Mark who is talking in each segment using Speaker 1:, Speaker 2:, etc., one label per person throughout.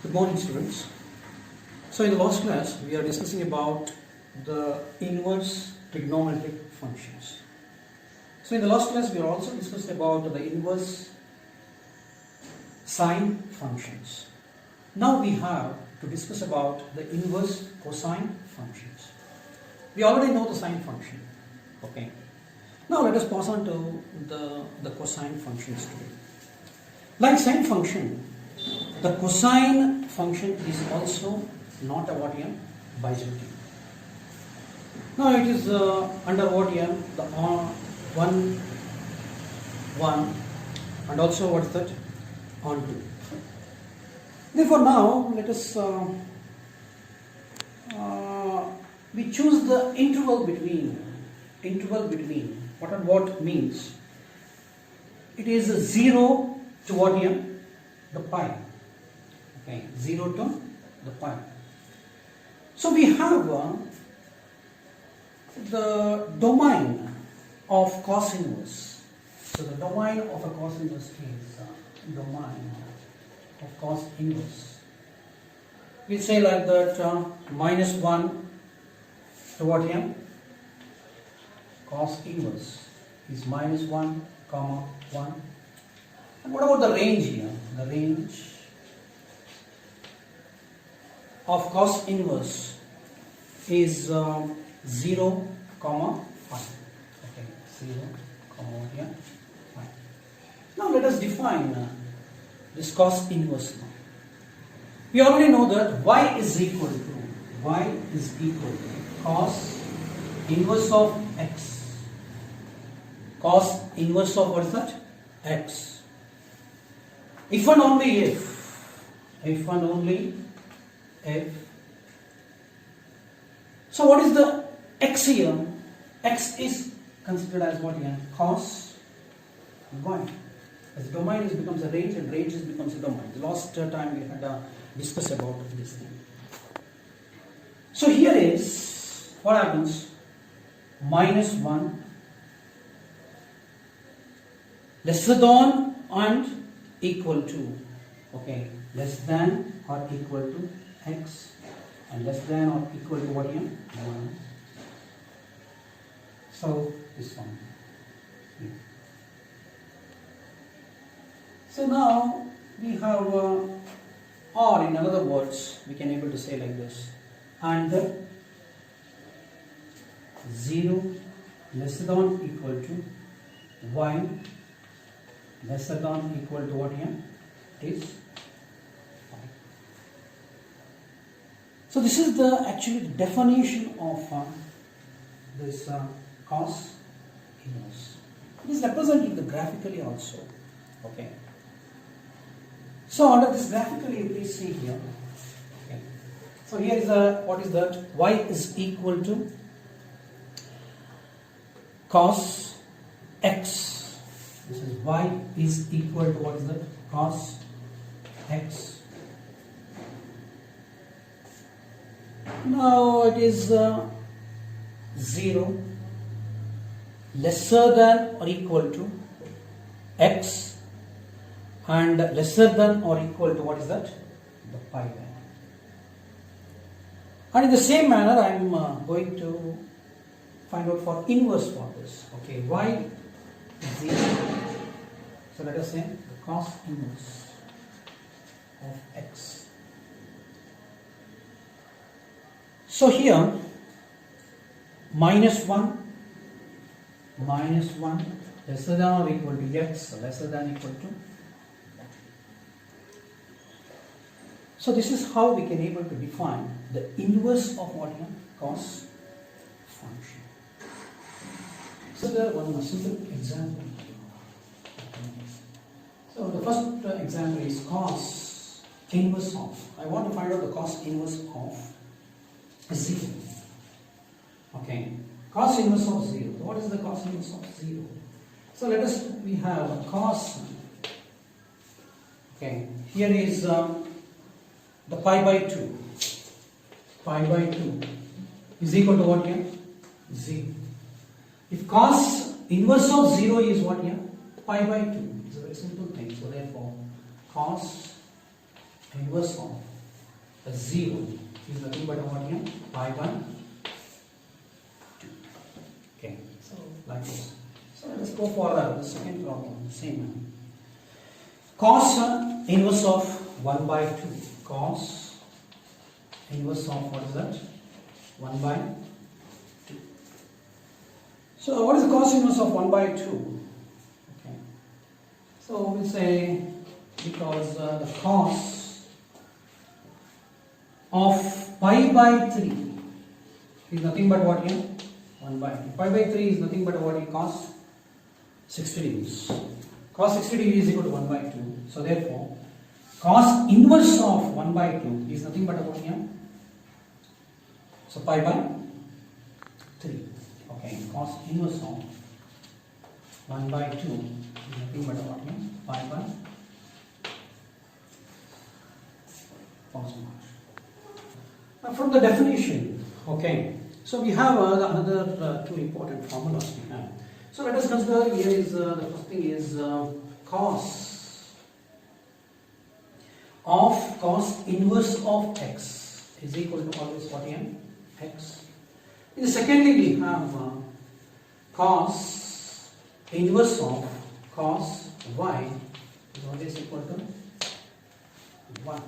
Speaker 1: Good morning, students. So in the last class we are discussing about the inverse trigonometric functions. So in the last class we are also discussed about the inverse sine functions. Now we have to discuss about the inverse cosine functions. We already know the sine function. Okay. Now let us pass on to the cosine functions today. Like sine function, the cosine function is also not a what here? Bijective. Now it is under what here? The 1, 1 and also what is that? On 2. Therefore now let us we choose the interval between what means it is 0 to what here? The pi. Okay, 0 to the pi. So we have the domain of cos inverse. So the domain of a cos inverse is domain of cos inverse. We say like that minus 1 to what here? Cos inverse is minus 1 comma 1. And what about the range here? The range of cos inverse is 0 comma 5. Okay, 0 comma here 5. Now let us define this cos inverse now. We already know that y is equal to cos inverse of x. Cos inverse of what is that? X. If and only if. So what is the x here? X is considered as what here? Cos y. As domain becomes a range and range becomes a domain. The last time we had discussed about this thing. So here is what happens? Minus 1 lesser than and equal to, okay, less than or equal to x and less than or equal to what here? 1. So this one. Yeah. So now we have or in other words we can able to say like this, and 0 lesser than equal to y lesser than equal to what here? It is 5. So this is the actually definition of this cos inverse. It is represented graphically also. Okay. So under this graphically you please see here. Okay. So here is what is that? Y is equal to cos x. This is y is equal to what is that? Cos x. Now it is 0 lesser than or equal to x and lesser than or equal to what is that? The pi value. And in the same manner I am going to find out for inverse for this. Okay, y is equal. So let us say the cos inverse of x. So here minus 1 lesser than or equal to x lesser than equal to. So this is how we can able to define the inverse of what here? Cos function. So there one simple example. So the first example is cos inverse of. I want to find out the cos inverse of 0. Okay. Cos inverse of 0. What is the cos inverse of 0? So let us, we have a cos. Okay. Here is the pi by 2. Pi by 2 is equal to what here? 0. If cos inverse of 0 is what here? Pi by 2. It's a very simple thing. So therefore cos inverse of 0 is nothing but what here? Pi by 2. Okay, so like this. So let us go for the second problem. Same. Cos inverse of 1 by 2. Cos inverse of what is that? 1 by 2. So what is the cos inverse of 1 by 2? Okay. So we'll say because the cos of pi by 3 is nothing but what here? 1 by 2. Pi by 3 is nothing but what here? Cos 60 degrees. Cos 60 degrees is equal to 1 by 2. So therefore, cos inverse of 1 by 2 is nothing but what here? So pi by 3. Okay, cos inverse of 1 by 2 is nothing but what here? Pi by cos inverse. Now from the definition, okay, so we have another two important formulas we have. So let us consider here is the first thing is cos of cos inverse of x is equal to always what here? X. In the secondly we have cos inverse of cos y is always equal to 1.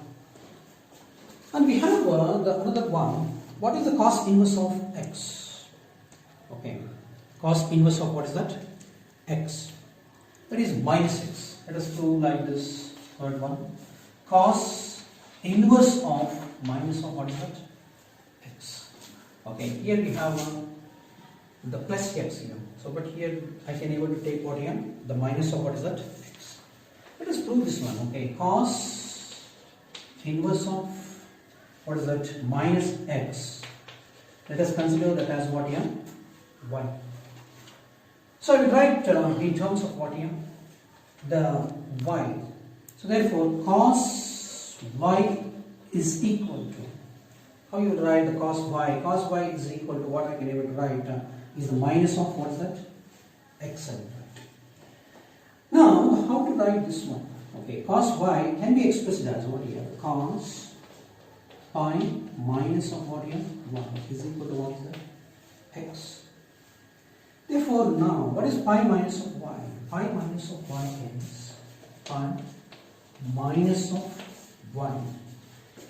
Speaker 1: And we have another one. What is the cos inverse of x? Okay. Cos inverse of what is that? X. That is minus x. Let us prove like this. Third one. Cos inverse of minus of what is that? X. Okay. Here we have the plus x here. So, but here I can able to take what here? The minus of what is that? X. Let us prove this one. Okay. Cos inverse of what is that? Minus x. Let us consider that as what here? Y. So I will write in terms of what here? The y. So therefore, cos y is equal to, how you will write the cos y? Cos y is equal to what I can able to write is the minus of what is that? X. Now, how to write this one? Okay, cos y can be expressed as what here? Cos pi minus of what here? 1 is equal to what is that? X. Therefore, now, what is pi minus of y? Pi minus of y is pi minus of 1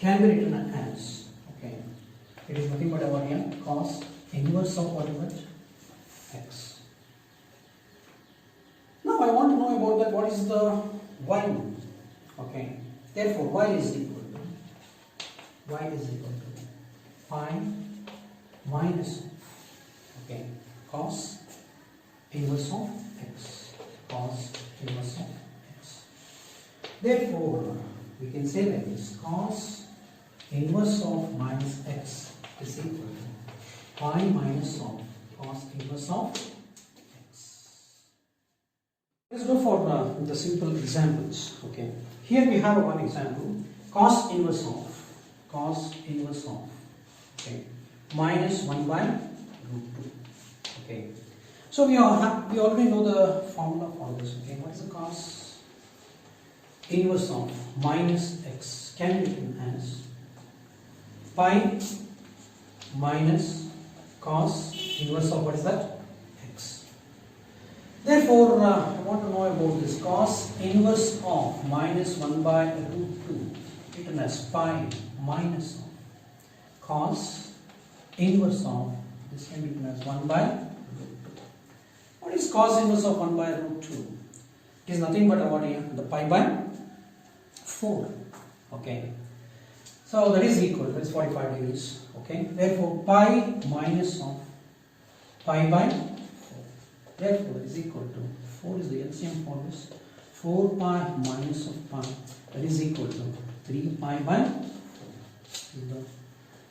Speaker 1: can be written as, okay, it is nothing but what here? Cos inverse of what is that? X. Now, I want to know about that. What is the y? Okay, therefore, y is equal to pi minus, okay, cos inverse of x. Cos inverse of x. Therefore, we can say like this: cos inverse of minus x is equal to pi minus of cos inverse of x. Let's go for the simple examples. Okay, here we have one example: cos inverse of okay, minus 1 by root 2. Okay, so we already know the formula for this. Okay, what is the cos inverse of minus x? Can be written as pi minus cos inverse of what is that? X. Therefore, I want to know about this cos inverse of minus 1 by root 2 written as pi minus of cos inverse of, this can be written as 1 by root 2. What is cos inverse of 1 by root 2? It is nothing but what here? The pi by 4. Okay. So that is equal, that is 45 degrees. Okay. Therefore, pi minus of pi by 4. Therefore, that is equal to 4 is the LCM for this. 4 pi minus of pi, that is equal to 3 pi by 4. Is the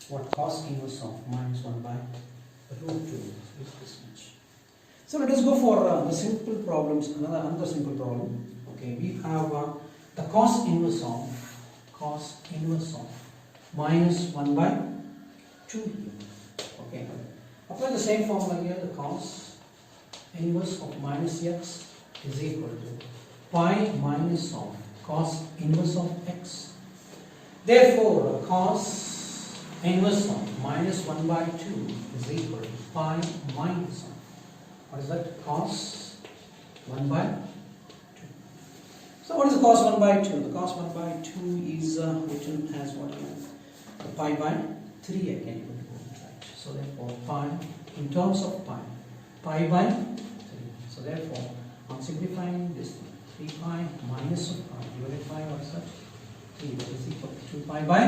Speaker 1: what cos inverse of minus 1 by root 2 is this much. So let us go for the simple problems. Another simple problem. Okay, we have the cos inverse of minus 1 by 2 here. Okay, apply the same formula here. The cos inverse of minus x is equal to pi minus of cos inverse of x. Therefore, cos inverse of minus 1 by 2 is equal to pi minus 1. What is that? Cos 1 by 2. So what is the cos 1 by 2? The cos 1 by 2 is written as what? The pi by 3 again. Right. So therefore pi, in terms of pi by 3. So therefore, on simplifying this, 3 pi minus of pi divided by what is that? 3, that is equal to 2 pi by